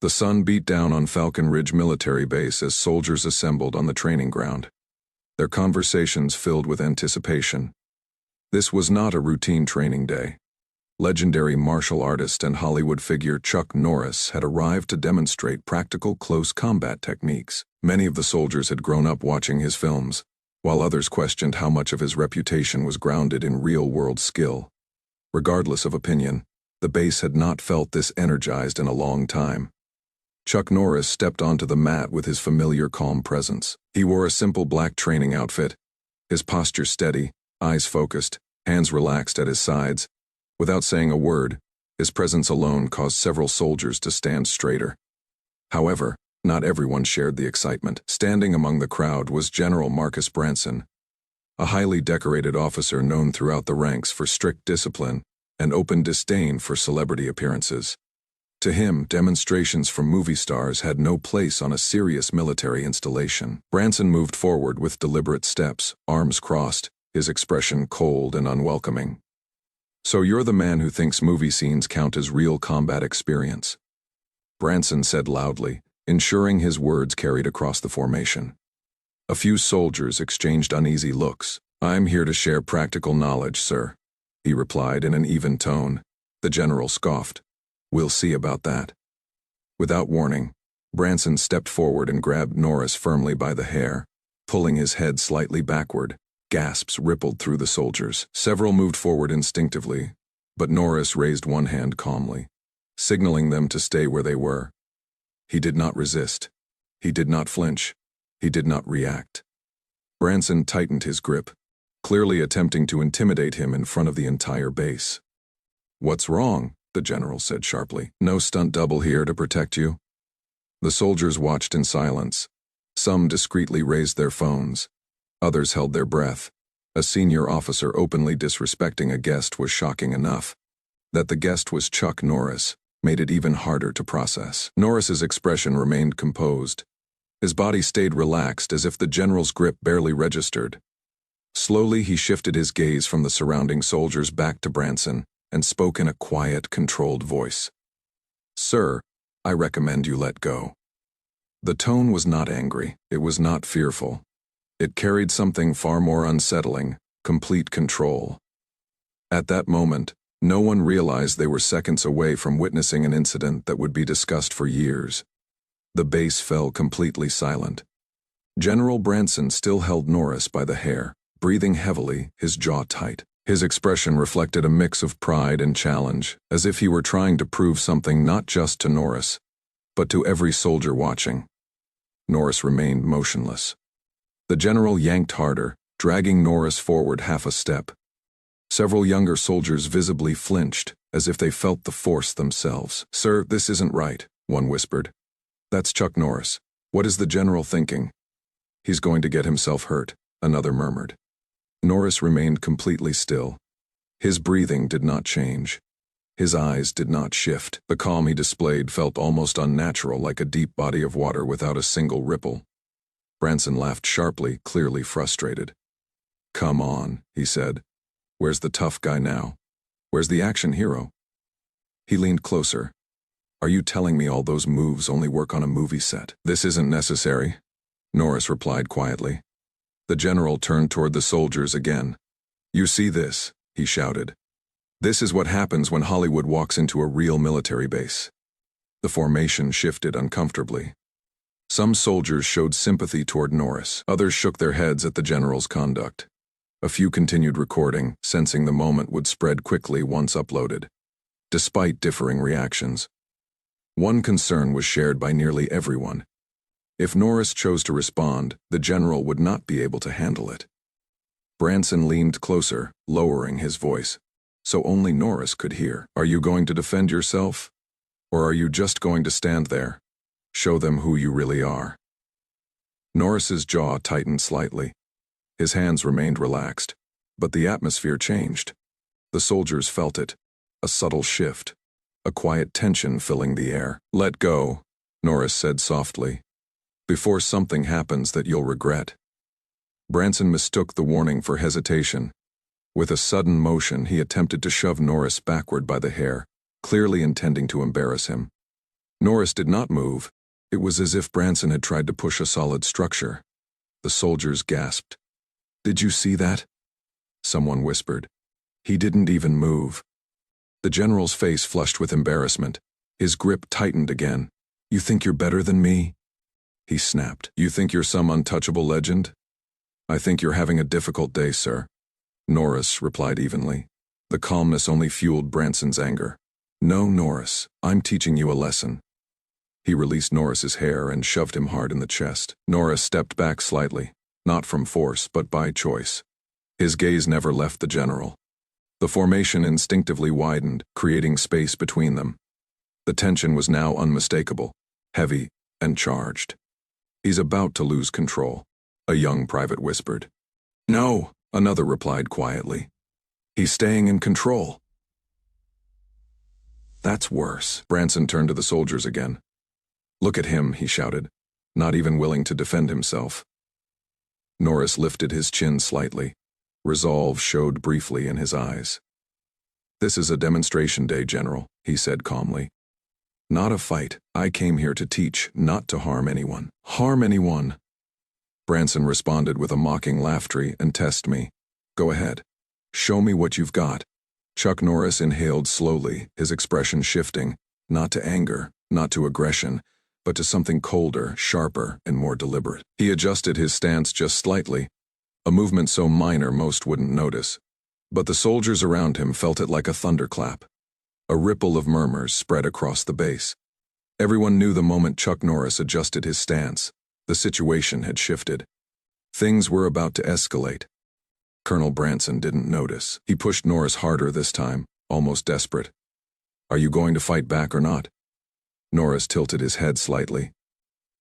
The sun beat down on Falcon Ridge Military Base as soldiers assembled on the training ground, their conversations filled with anticipation. This was not a routine training day. Legendary martial artist and Hollywood figure Chuck Norris had arrived to demonstrate practical close combat techniques. Many of the soldiers had grown up watching his films, while others questioned how much of his reputation was grounded in real-world skill. Regardless of opinion, the base had not felt this energized in a long time. Chuck Norris stepped onto the mat with his familiar calm presence. He wore a simple black training outfit, his posture steady, eyes focused, hands relaxed at his sides. Without saying a word, his presence alone caused several soldiers to stand straighter. However, not everyone shared the excitement. Standing among the crowd was General Marcus Branson, a highly decorated officer known throughout the ranks for strict discipline and open disdain for celebrity appearances. To him, demonstrations from movie stars had no place on a serious military installation. Branson moved forward with deliberate steps, arms crossed, his expression cold and unwelcoming. "So you're the man who thinks movie scenes count as real combat experience?" Branson said loudly, ensuring his words carried across the formation. A few soldiers exchanged uneasy looks. "I'm here to share practical knowledge, sir," he replied in an even tone. The general scoffed. "We'll see about that." Without warning, Branson stepped forward and grabbed Norris firmly by the hair, pulling his head slightly backward. Gasps rippled through the soldiers. Several moved forward instinctively, but Norris raised one hand calmly, signaling them to stay where they were. He did not resist. He did not flinch. He did not react. Branson tightened his grip, clearly attempting to intimidate him in front of the entire base. "What's wrong?" the general said sharply. "No stunt double here to protect you?" The soldiers watched in silence. Some discreetly raised their phones. Others held their breath. A senior officer openly disrespecting a guest was shocking enough. That the guest was Chuck Norris made it even harder to process. Norris's expression remained composed. His body stayed relaxed as if the general's grip barely registered. Slowly he shifted his gaze from the surrounding soldiers back to Branson and spoke in a quiet, controlled voice. "Sir, I recommend you let go." The tone was not angry. It was not fearful. It carried something far more unsettling: complete control. At that moment, no one realized they were seconds away from witnessing an incident that would be discussed for years. The base fell completely silent. General Branson still held Norris by the hair, breathing heavily, his jaw tight. His expression reflected a mix of pride and challenge, as if he were trying to prove something not just to Norris, but to every soldier watching. Norris remained motionless. The general yanked harder, dragging Norris forward half a step. Several younger soldiers visibly flinched, as if they felt the force themselves. "Sir, this isn't right," one whispered. "That's Chuck Norris. What is the general thinking?" "He's going to get himself hurt," another murmured. Norris remained completely still. His breathing did not change. His eyes did not shift. The calm he displayed felt almost unnatural, like a deep body of water without a single ripple. Branson laughed sharply, clearly frustrated. "Come on," he said. "Where's the tough guy now? Where's the action hero?" He leaned closer. "Are you telling me all those moves only work on a movie set?" "This isn't necessary," Norris replied quietly. The general turned toward the soldiers again. "You see this," he shouted. "This is what happens when Hollywood walks into a real military base." The formation shifted uncomfortably. Some soldiers showed sympathy toward Norris. Others shook their heads at the general's conduct. A few continued recording, sensing the moment would spread quickly once uploaded. Despite differing reactions, one concern was shared by nearly everyone. If Norris chose to respond, the general would not be able to handle it. Branson leaned closer, lowering his voice, so only Norris could hear. "Are you going to defend yourself? Or are you just going to stand there? Show them who you really are." Norris's jaw tightened slightly. His hands remained relaxed, but the atmosphere changed. The soldiers felt it, a subtle shift, a quiet tension filling the air. "Let go," Norris said softly, "before something happens that you'll regret." Branson mistook the warning for hesitation. With a sudden motion, he attempted to shove Norris backward by the hair, clearly intending to embarrass him. Norris did not move. It was as if Branson had tried to push a solid structure. The soldiers gasped. "Did you see that?" Someone whispered. "He didn't even move." The general's face flushed with embarrassment. His grip tightened again. "You think you're better than me?" He snapped. "You think you're some untouchable legend?" "I think you're having a difficult day, sir," Norris replied evenly. The calmness only fueled Branson's anger. "No, Norris, I'm teaching you a lesson." He released Norris's hair and shoved him hard in the chest. Norris stepped back slightly, not from force but by choice. His gaze never left the general. The formation instinctively widened, creating space between them. The tension was now unmistakable, heavy, and charged. "He's about to lose control," a young private whispered. "No," another replied quietly. "He's staying in control." "That's worse." Branson turned to the soldiers again. "Look at him," he shouted, not even willing to defend himself. Norris lifted his chin slightly. Resolve showed briefly in his eyes. "This is a demonstration day, General," he said calmly. "Not a fight. I came here to teach, not to harm anyone." "Harm anyone?" Branson responded with a mocking laughter. "And test me. Go ahead. Show me what you've got." Chuck Norris inhaled slowly, his expression shifting, not to anger, not to aggression, but to something colder, sharper, and more deliberate. He adjusted his stance just slightly, a movement so minor most wouldn't notice. But the soldiers around him felt it like a thunderclap. A ripple of murmurs spread across the base. Everyone knew the moment Chuck Norris adjusted his stance, the situation had shifted. Things were about to escalate. Colonel Branson didn't notice. He pushed Norris harder this time, almost desperate. "Are you going to fight back or not?" Norris tilted his head slightly.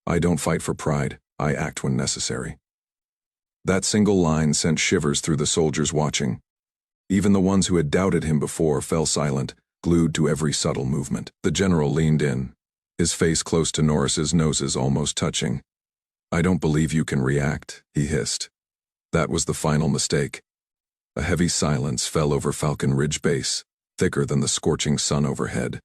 "I don't fight for pride. I act when necessary." That single line sent shivers through the soldiers watching. Even the ones who had doubted him before fell silent, glued to every subtle movement. The general leaned in, his face close to Norris's noses almost touching. "I don't believe you can react," he hissed. That was the final mistake. A heavy silence fell over Falcon Ridge Base, thicker than the scorching sun overhead.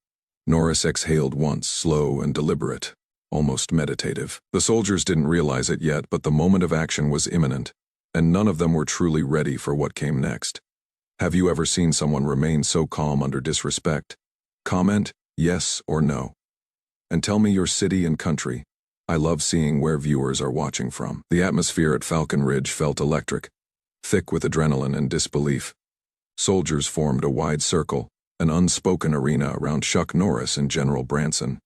Norris exhaled once, slow and deliberate, almost meditative. The soldiers didn't realize it yet, but the moment of action was imminent, and none of them were truly ready for what came next. Have you ever seen someone remain so calm under disrespect? Comment, yes or no. And tell me your city and country. I love seeing where viewers are watching from. The atmosphere at Falcon Ridge felt electric, thick with adrenaline and disbelief. Soldiers formed a wide circle, an unspoken arena around Chuck Norris and General Branson.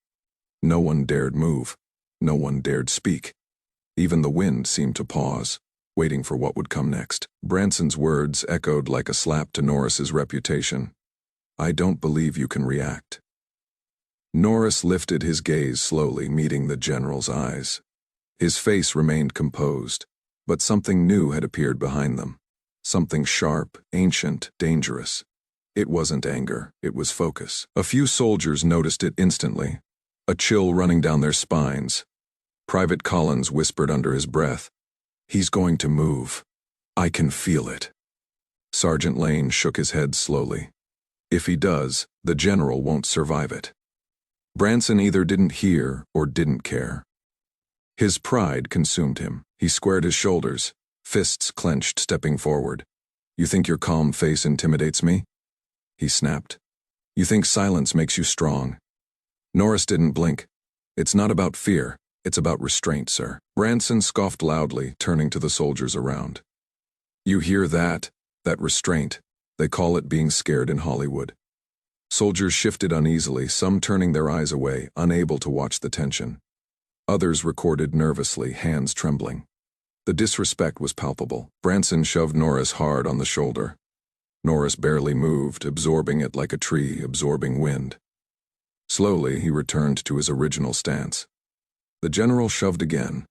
No one dared move. No one dared speak. Even the wind seemed to pause, waiting for what would come next. Branson's words echoed like a slap to Norris's reputation. "I don't believe you can react." Norris lifted his gaze slowly, meeting the general's eyes. His face remained composed, but something new had appeared behind them. Something sharp, ancient, dangerous. It wasn't anger, it was focus. A few soldiers noticed it instantly, a chill running down their spines. Private Collins whispered under his breath, "He's going to move. I can feel it." Sergeant Lane shook his head slowly. "If he does, the general won't survive it." Branson either didn't hear or didn't care. His pride consumed him. He squared his shoulders, fists clenched, stepping forward. "You think your calm face intimidates me?" he snapped. "You think silence makes you strong?" Norris didn't blink. "It's not about fear, it's about restraint, sir." Branson scoffed loudly, turning to the soldiers around. "You hear that? That restraint. They call it being scared in Hollywood." Soldiers shifted uneasily, some turning their eyes away, unable to watch the tension. Others recorded nervously, hands trembling. The disrespect was palpable. Branson shoved Norris hard on the shoulder. Norris barely moved, absorbing it like a tree absorbing wind. Slowly, he returned to his original stance. The general shoved again,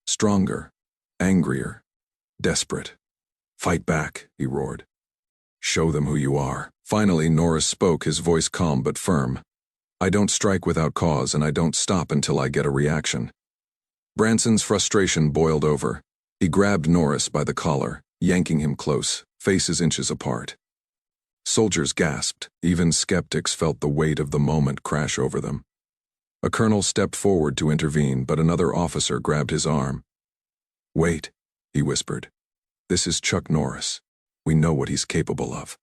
stronger, angrier, desperate. "Fight back," he roared. "Show them who you are." Finally, Norris spoke, his voice calm but firm. "I don't strike without cause, and I don't stop until I get a reaction." Branson's frustration boiled over. He grabbed Norris by the collar, yanking him close, faces inches apart. Soldiers gasped. Even skeptics felt the weight of the moment crash over them. A colonel stepped forward to intervene, but another officer grabbed his arm. "Wait," he whispered. "This is Chuck Norris. We know what he's capable of."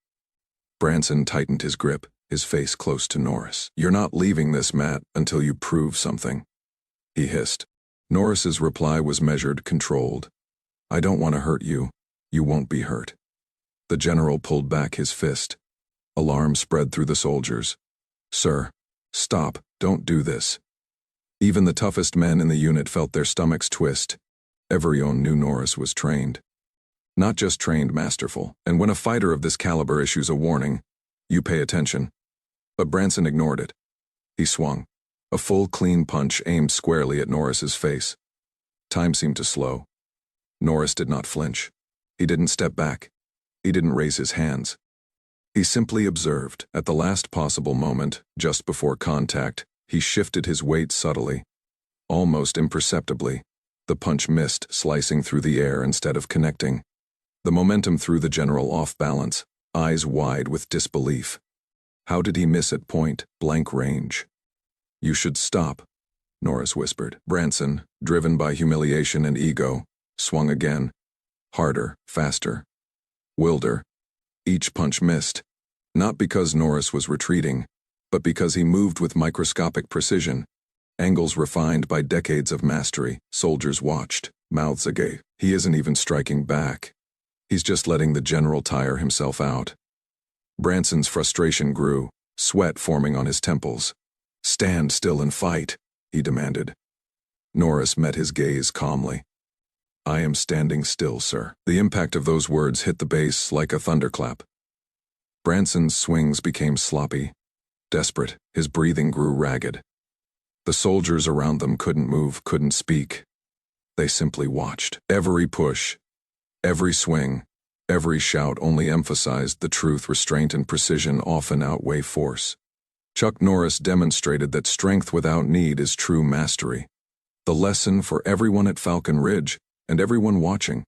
Branson tightened his grip, his face close to Norris. "You're not leaving this, Matt, until you prove something," he hissed. Norris's reply was measured, controlled. "I don't want to hurt you. You won't be hurt." The general pulled back his fist. Alarm spread through the soldiers. "Sir, stop, don't do this." Even the toughest men in the unit felt their stomachs twist. Everyone knew Norris was trained. Not just trained, masterful, and when a fighter of this caliber issues a warning, you pay attention. But Branson ignored it. He swung. A full, clean punch aimed squarely at Norris's face. Time seemed to slow. Norris did not flinch. He didn't step back. He didn't raise his hands. He simply observed. At the last possible moment, just before contact, he shifted his weight subtly. Almost imperceptibly, the punch missed, slicing through the air instead of connecting. The momentum threw the general off balance, eyes wide with disbelief. How did he miss at point blank range? "You should stop," Norris whispered. Branson, driven by humiliation and ego, swung again. Harder, faster. Wilder. Each punch missed. Not because Norris was retreating, but because he moved with microscopic precision. Angles refined by decades of mastery. Soldiers watched, mouths agape. He isn't even striking back. He's just letting the general tire himself out. Branson's frustration grew, sweat forming on his temples. "Stand still and fight," he demanded. Norris met his gaze calmly. "I am standing still, sir." The impact of those words hit the base like a thunderclap. Branson's swings became sloppy, desperate. His breathing grew ragged. The soldiers around them couldn't move, couldn't speak. They simply watched. Every push, every swing, every shout only emphasized the truth: restraint and precision often outweigh force. Chuck Norris demonstrated that strength without need is true mastery. The lesson for everyone at Falcon Ridge, and everyone watching,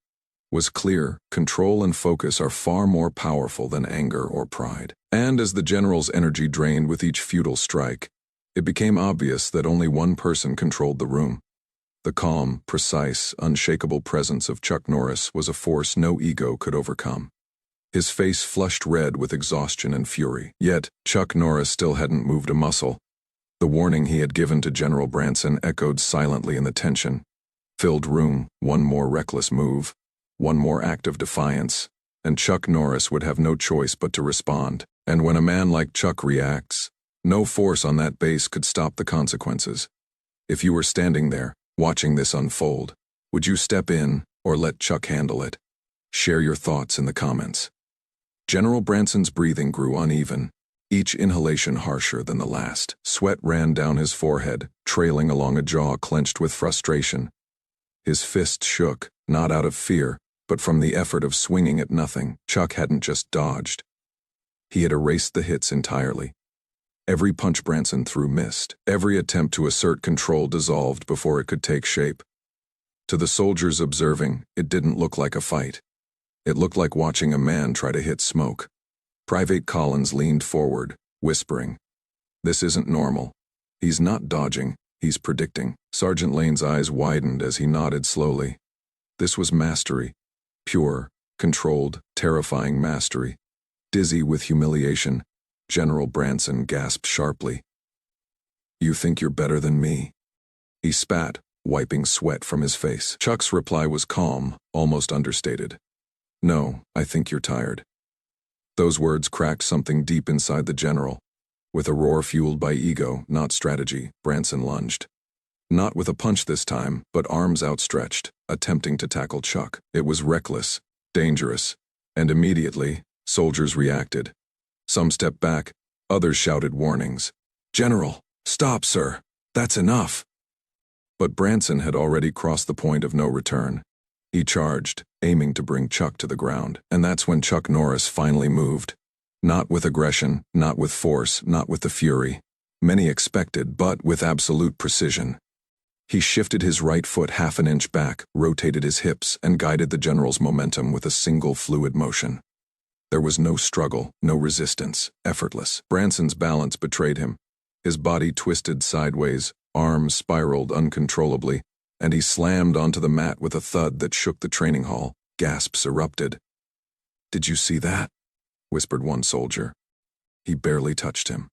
was clear: control and focus are far more powerful than anger or pride. And as the general's energy drained with each futile strike, it became obvious that only one person controlled the room. The calm, precise, unshakable presence of Chuck Norris was a force no ego could overcome. His face flushed red with exhaustion and fury. Yet, Chuck Norris still hadn't moved a muscle. The warning he had given to General Branson echoed silently in the tension-filled room. One more reckless move, one more act of defiance, and Chuck Norris would have no choice but to respond. And when a man like Chuck reacts, no force on that base could stop the consequences. If you were standing there, watching this unfold, would you step in or let Chuck handle it? Share your thoughts in the comments. General Branson's breathing grew uneven, each inhalation harsher than the last. Sweat ran down his forehead, trailing along a jaw clenched with frustration. His fist shook, not out of fear, but from the effort of swinging at nothing. Chuck hadn't just dodged. He had erased the hits entirely. Every punch Branson threw missed. Every attempt to assert control dissolved before it could take shape. To the soldiers observing, it didn't look like a fight. It looked like watching a man try to hit smoke. Private Collins leaned forward, whispering, "This isn't normal. He's not dodging, he's predicting." Sergeant Lane's eyes widened as he nodded slowly. This was mastery. Pure, controlled, terrifying mastery. Dizzy with humiliation, General Branson gasped sharply. "You think you're better than me?" He spat, wiping sweat from his face. Chuck's reply was calm, almost understated. "No, I think you're tired." Those words cracked something deep inside the general. With a roar fueled by ego, not strategy, Branson lunged. Not with a punch this time, but arms outstretched, attempting to tackle Chuck. It was reckless, dangerous, and immediately, soldiers reacted. Some stepped back, others shouted warnings. "General, stop, sir. That's enough." But Branson had already crossed the point of no return. He charged, aiming to bring Chuck to the ground. And that's when Chuck Norris finally moved. Not with aggression, not with force, not with the fury many expected, but with absolute precision. He shifted his right foot half an inch back, rotated his hips, and guided the general's momentum with a single fluid motion. There was no struggle, no resistance, effortless. Branson's balance betrayed him. His body twisted sideways, arms spiraled uncontrollably, and he slammed onto the mat with a thud that shook the training hall. Gasps erupted. "Did you see that?" whispered one soldier. He barely touched him.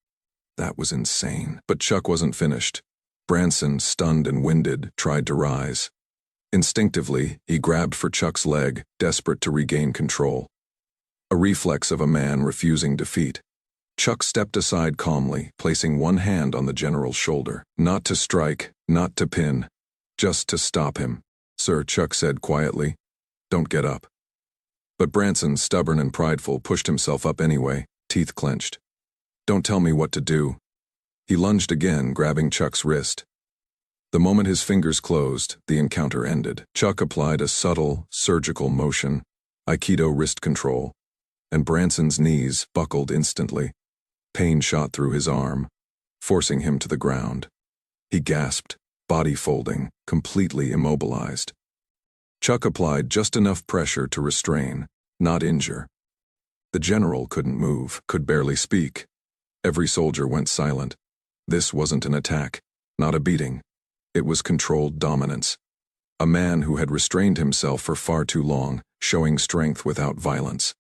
That was insane. But Chuck wasn't finished. Branson, stunned and winded, tried to rise. Instinctively, he grabbed for Chuck's leg, desperate to regain control. A reflex of a man refusing defeat. Chuck stepped aside calmly, placing one hand on the general's shoulder. Not to strike, not to pin, just to stop him. "Sir," Chuck said quietly, "don't get up." But Branson, stubborn and prideful, pushed himself up anyway, teeth clenched. "Don't tell me what to do." He lunged again, grabbing Chuck's wrist. The moment his fingers closed, the encounter ended. Chuck applied a subtle, surgical motion, Aikido wrist control, and Branson's knees buckled instantly. Pain shot through his arm, forcing him to the ground. He gasped, body folding, completely immobilized. Chuck applied just enough pressure to restrain, not injure. The general couldn't move, could barely speak. Every soldier went silent. This wasn't an attack, not a beating. It was controlled dominance. A man who had restrained himself for far too long, showing strength without violence.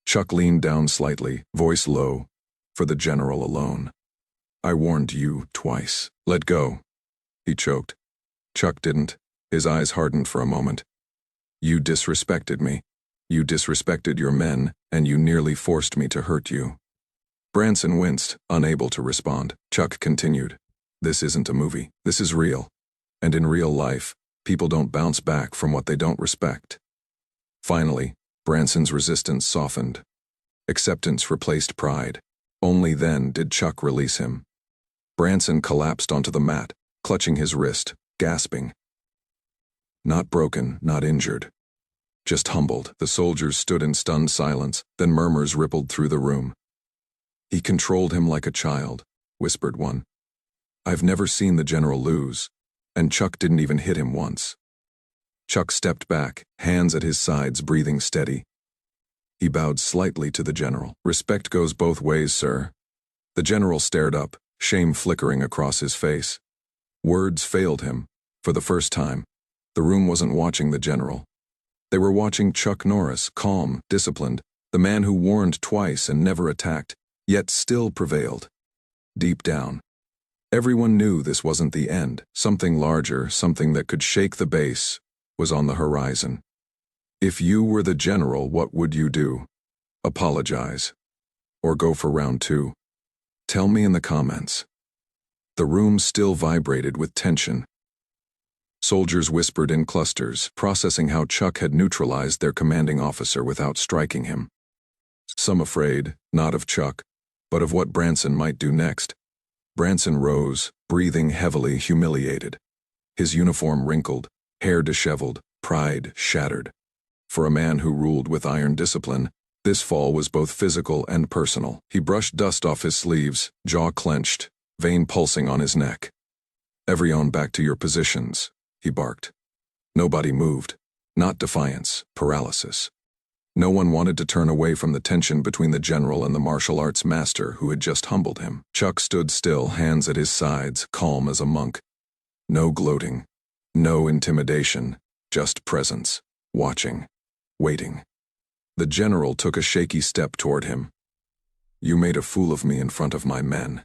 Chuck leaned down slightly, voice low, for the general alone. "I warned you twice. Let go." He choked. Chuck didn't. His eyes hardened for a moment. "You disrespected me. You disrespected your men, and you nearly forced me to hurt you." Branson winced, unable to respond. Chuck continued. "This isn't a movie. This is real. And in real life, people don't bounce back from what they don't respect." Finally, Branson's resistance softened. Acceptance replaced pride. Only then did Chuck release him. Branson collapsed onto the mat, clutching his wrist, gasping. Not broken, not injured. Just humbled. The soldiers stood in stunned silence, then murmurs rippled through the room. "He controlled him like a child," whispered one. "I've never seen the general lose, and Chuck didn't even hit him once." Chuck stepped back, hands at his sides, breathing steady. He bowed slightly to the general. "Respect goes both ways, sir." The general stared up, shame flickering across his face. Words failed him. For the first time, the room wasn't watching the general. They were watching Chuck Norris, calm, disciplined, the man who warned twice and never attacked, yet still prevailed. Deep down, everyone knew this wasn't the end. Something larger, something that could shake the base, was on the horizon. If you were the general, what would you do? Apologize? Or go for round two? Tell me in the comments. The room still vibrated with tension. Soldiers whispered in clusters, processing how Chuck had neutralized their commanding officer without striking him. Some afraid, not of Chuck, but of what Branson might do next. Branson rose, breathing heavily, humiliated. His uniform wrinkled, hair disheveled, pride shattered. For a man who ruled with iron discipline, this fall was both physical and personal. He brushed dust off his sleeves, jaw clenched, vein pulsing on his neck. "Everyone back to your positions," he barked. Nobody moved. Not defiance, paralysis. No one wanted to turn away from the tension between the general and the martial arts master who had just humbled him. Chuck stood still, hands at his sides, calm as a monk. No gloating, no intimidation, just presence, watching, waiting. The general took a shaky step toward him. "You made a fool of me in front of my men,"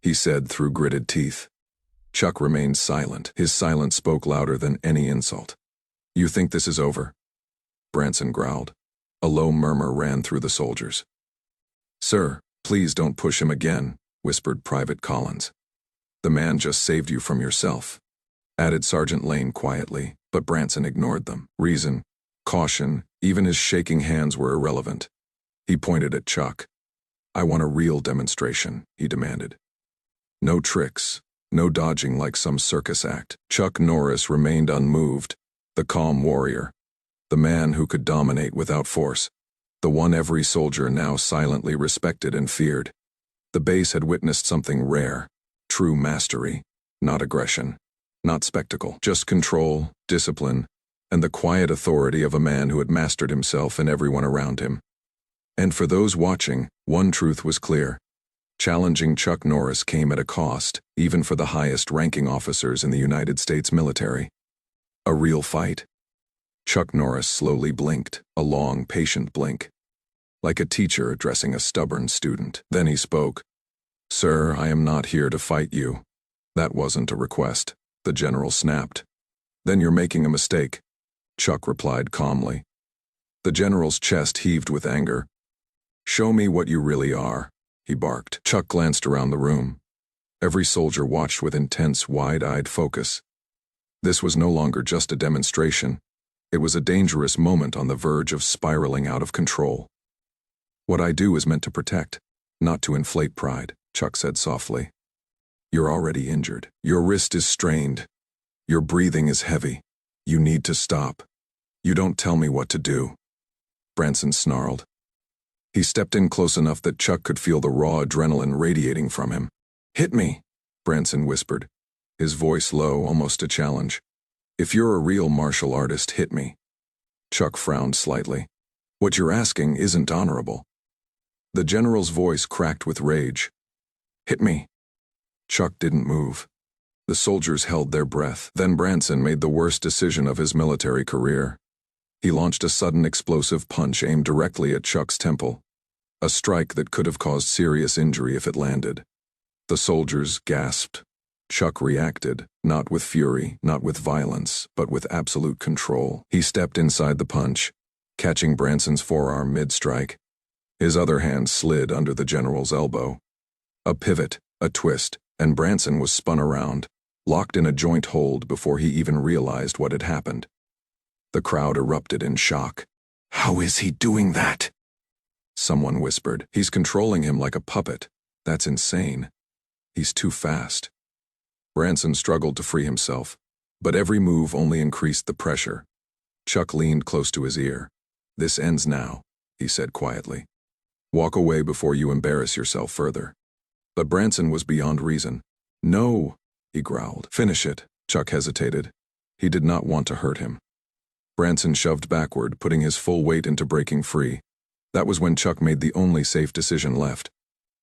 he said through gritted teeth. Chuck remained silent. His silence spoke louder than any insult. "You think this is over?" Branson growled. A low murmur ran through the soldiers. "Sir, please don't push him again," whispered Private Collins. "The man just saved you from yourself," added Sergeant Lane quietly, but Branson ignored them. Reason, caution, even his shaking hands were irrelevant. He pointed at Chuck. "I want a real demonstration," he demanded. "No tricks, no dodging like some circus act." Chuck Norris remained unmoved, the calm warrior, the man who could dominate without force, the one every soldier now silently respected and feared. The base had witnessed something rare, true mastery, not aggression, not spectacle, just control, discipline, and the quiet authority of a man who had mastered himself and everyone around him. And for those watching, one truth was clear. Challenging Chuck Norris came at a cost, even for the highest-ranking officers in the United States military. A real fight. Chuck Norris slowly blinked, a long, patient blink, like a teacher addressing a stubborn student. Then he spoke. "Sir, I am not here to fight you." "That wasn't a request," the general snapped. "Then you're making a mistake," Chuck replied calmly. The general's chest heaved with anger. "Show me what you really are," he barked. Chuck glanced around the room. Every soldier watched with intense, wide-eyed focus. This was no longer just a demonstration. It was a dangerous moment on the verge of spiraling out of control. "What I do is meant to protect, not to inflate pride," Chuck said softly. "You're already injured. Your wrist is strained. Your breathing is heavy. You need to stop. You don't tell me what to do." Branson snarled. He stepped in close enough that Chuck could feel the raw adrenaline radiating from him. "Hit me," Branson whispered, his voice low, almost a challenge. "If you're a real martial artist, hit me." Chuck frowned slightly. "What you're asking isn't honorable." The general's voice cracked with rage. "Hit me." Chuck didn't move. The soldiers held their breath. Then Branson made the worst decision of his military career. He launched a sudden explosive punch aimed directly at Chuck's temple. A strike that could have caused serious injury if it landed. The soldiers gasped. Chuck reacted, not with fury, not with violence, but with absolute control. He stepped inside the punch, catching Branson's forearm mid-strike. His other hand slid under the general's elbow. A pivot, a twist, and Branson was spun around, locked in a joint hold before he even realized what had happened. The crowd erupted in shock. "How is he doing that?" Someone whispered. "He's controlling him like a puppet. That's insane. He's too fast." Branson struggled to free himself, but every move only increased the pressure. Chuck leaned close to his ear. "This ends now," he said quietly. "Walk away before you embarrass yourself further." But Branson was beyond reason. "No," he growled. "Finish it." Chuck hesitated. He did not want to hurt him. Branson shoved backward, putting his full weight into breaking free. That was when Chuck made the only safe decision left.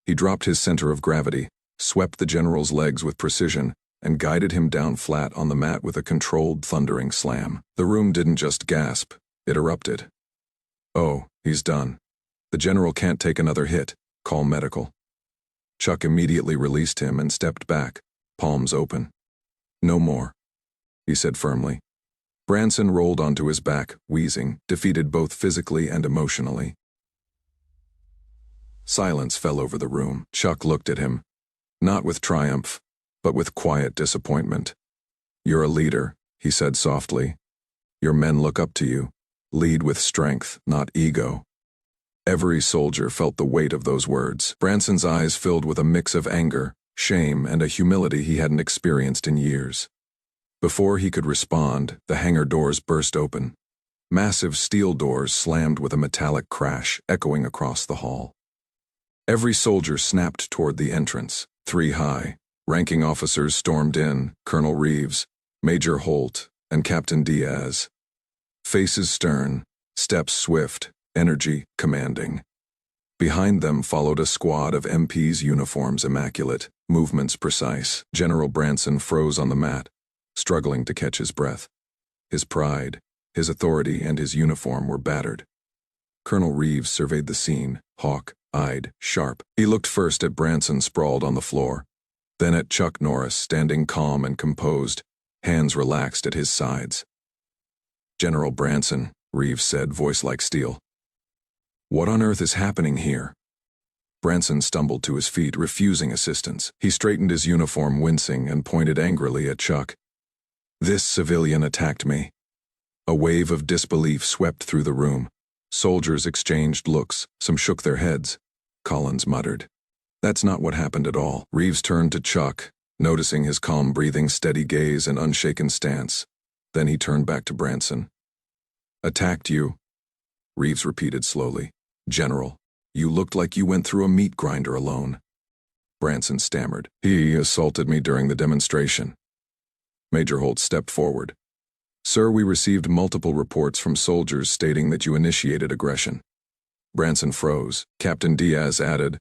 He dropped his center of gravity, swept the general's legs with precision, and guided him down flat on the mat with a controlled, thundering slam. The room didn't just gasp, it erupted. "Oh, he's done. The general can't take another hit. Call medical." Chuck immediately released him and stepped back, palms open. "No more," he said firmly. Branson rolled onto his back, wheezing, defeated both physically and emotionally. Silence fell over the room. Chuck looked at him, not with triumph, but with quiet disappointment. "You're a leader," he said softly. "Your men look up to you. Lead with strength, not ego." Every soldier felt the weight of those words. Branson's eyes filled with a mix of anger, shame, and a humility he hadn't experienced in years. Before he could respond, the hangar doors burst open. Massive steel doors slammed with a metallic crash, echoing across the hall. Every soldier snapped toward the entrance, 3 high. Ranking officers stormed in, Colonel Reeves, Major Holt, and Captain Diaz. Faces stern, steps swift, energy commanding. Behind them followed a squad of MPs, uniforms immaculate, movements precise. General Branson froze on the mat, struggling to catch his breath. His pride, his authority, and his uniform were battered. Colonel Reeves surveyed the scene, hawk-eyed, sharp. He looked first at Branson sprawled on the floor, then at Chuck Norris standing calm and composed, hands relaxed at his sides. "General Branson," Reeves said, voice like steel. "What on earth is happening here?" Branson stumbled to his feet, refusing assistance. He straightened his uniform, wincing, and pointed angrily at Chuck. "This civilian attacked me." A wave of disbelief swept through the room. Soldiers exchanged looks, some shook their heads. Collins muttered, "That's not what happened at all." Reeves turned to Chuck, noticing his calm breathing, steady gaze, and unshaken stance. Then he turned back to Branson. "Attacked you," Reeves repeated slowly. "General, you looked like you went through a meat grinder alone." Branson stammered. "He assaulted me during the demonstration." Major Holt stepped forward. "Sir, we received multiple reports from soldiers stating that you initiated aggression." Branson froze. Captain Diaz added,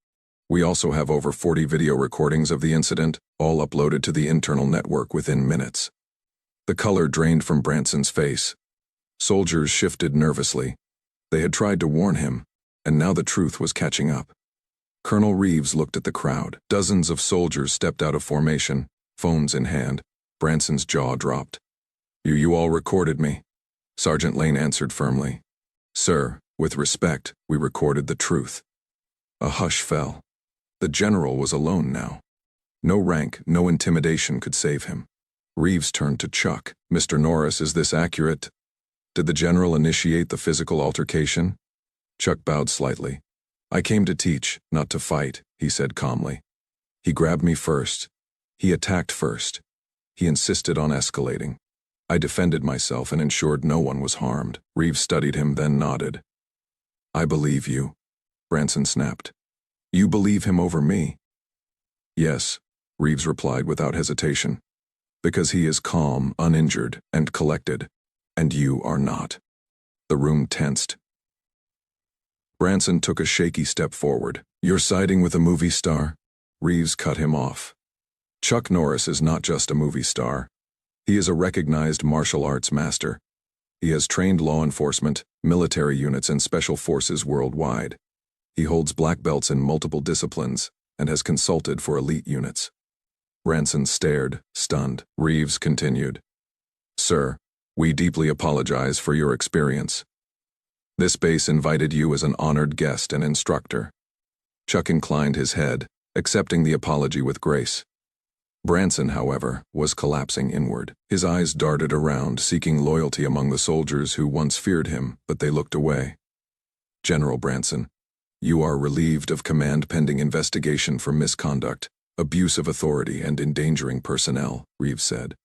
We also have over 40 video recordings of the incident, all uploaded to the internal network within minutes. The color drained from Branson's face. Soldiers shifted nervously. They had tried to warn him, and now the truth was catching up. Colonel Reeves looked at the crowd. Dozens of soldiers stepped out of formation, phones in hand. Branson's jaw dropped. You all recorded me," Sergeant Lane answered firmly. "Sir, with respect, we recorded the truth." A hush fell. The general was alone now. No rank, no intimidation could save him. Reeves turned to Chuck. "Mr. Norris, is this accurate? Did the general initiate the physical altercation?" Chuck bowed slightly. "I came to teach, not to fight," he said calmly. "He grabbed me first. He attacked first. He insisted on escalating. I defended myself and ensured no one was harmed." Reeves studied him, then nodded. "I believe you," Branson snapped. "You believe him over me?" "Yes," Reeves replied without hesitation. "Because he is calm, uninjured, and collected, and you are not." The room tensed. Branson took a shaky step forward. "You're siding with a movie star?" Reeves cut him off. "Chuck Norris is not just a movie star. He is a recognized martial arts master. He has trained law enforcement, military units, and special forces worldwide. He holds black belts in multiple disciplines and has consulted for elite units." Branson stared, stunned. Reeves continued. "Sir, we deeply apologize for your experience. This base invited you as an honored guest and instructor." Chuck inclined his head, accepting the apology with grace. Branson, however, was collapsing inward. His eyes darted around, seeking loyalty among the soldiers who once feared him, but they looked away. "General Branson, you are relieved of command pending investigation for misconduct, abuse of authority, and endangering personnel," Reeves said.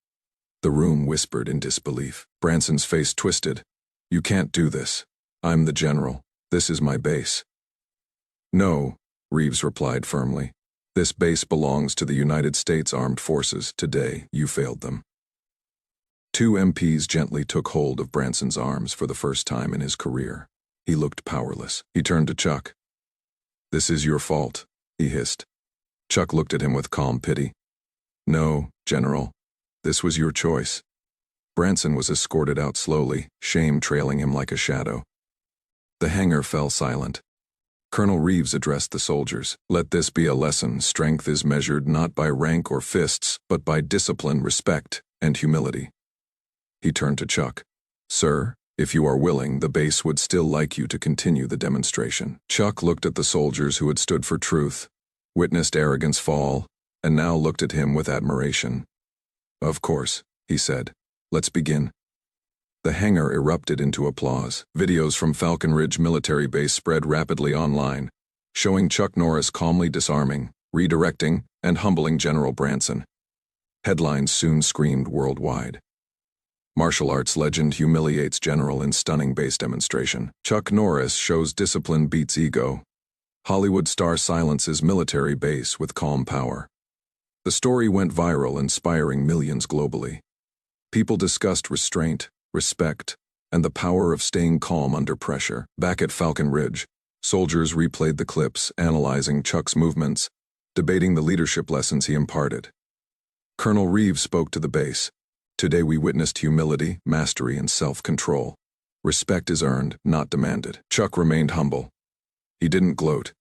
The room whispered in disbelief. Branson's face twisted. "You can't do this. I'm the general. This is my base." "No," Reeves replied firmly. "This base belongs to the United States Armed Forces. Today, you failed them." Two MPs gently took hold of Branson's arms for the first time in his career. He looked powerless. He turned to Chuck. "This is your fault," he hissed. Chuck looked at him with calm pity. "No, General. This was your choice." Branson was escorted out slowly, shame trailing him like a shadow. The hangar fell silent. Colonel Reeves addressed the soldiers. "Let this be a lesson. Strength is measured not by rank or fists, but by discipline, respect, and humility." He turned to Chuck. "Sir, if you are willing, the base would still like you to continue the demonstration." Chuck looked at the soldiers who had stood for truth, witnessed arrogance fall, and now looked at him with admiration. "Of course," he said. "Let's begin." The hangar erupted into applause. Videos from Falcon Ridge military base spread rapidly online, showing Chuck Norris calmly disarming, redirecting, and humbling General Branson. Headlines soon screamed worldwide. "Martial arts legend humiliates general in stunning base demonstration." "Chuck Norris shows discipline beats ego." "Hollywood star silences military base with calm power." The story went viral, inspiring millions globally. People discussed restraint, respect, and the power of staying calm under pressure. Back at Falcon Ridge, soldiers replayed the clips, analyzing Chuck's movements, debating the leadership lessons he imparted. Colonel Reeves spoke to the base. "Today we witnessed humility, mastery, and self-control. Respect is earned, not demanded." Chuck remained humble. He didn't gloat.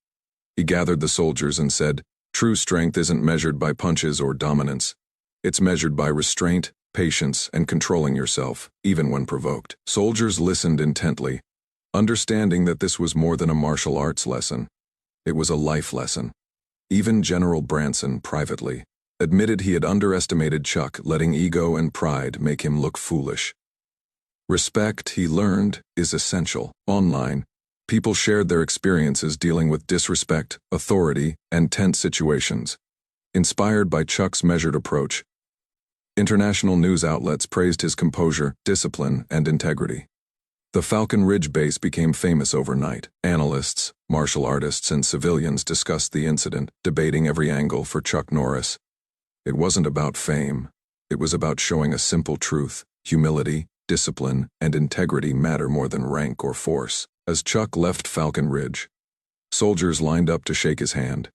He gathered the soldiers and said, "True strength isn't measured by punches or dominance. It's measured by restraint, patience, and controlling yourself, even when provoked." Soldiers listened intently, understanding that this was more than a martial arts lesson. It was a life lesson. Even General Branson, privately, admitted he had underestimated Chuck, letting ego and pride make him look foolish. Respect, he learned, is essential. Online, people shared their experiences dealing with disrespect, authority, and tense situations. Inspired by Chuck's measured approach, international news outlets praised his composure, discipline, and integrity. The Falcon Ridge base became famous overnight. Analysts, martial artists, and civilians discussed the incident, debating every angle for Chuck Norris. It wasn't about fame. It was about showing a simple truth: humility, discipline, and integrity matter more than rank or force. As Chuck left Falcon Ridge, soldiers lined up to shake his hand.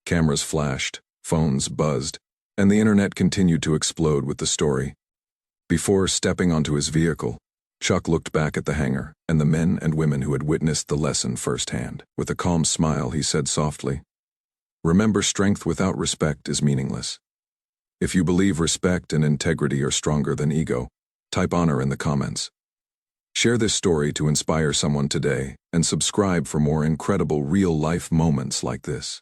Cameras flashed, phones buzzed, and the internet continued to explode with the story. Before stepping onto his vehicle, Chuck looked back at the hangar and the men and women who had witnessed the lesson firsthand. With a calm smile, he said softly, "Remember, strength without respect is meaningless. If you believe respect and integrity are stronger than ego, type honor in the comments. Share this story to inspire someone today and subscribe for more incredible real-life moments like this."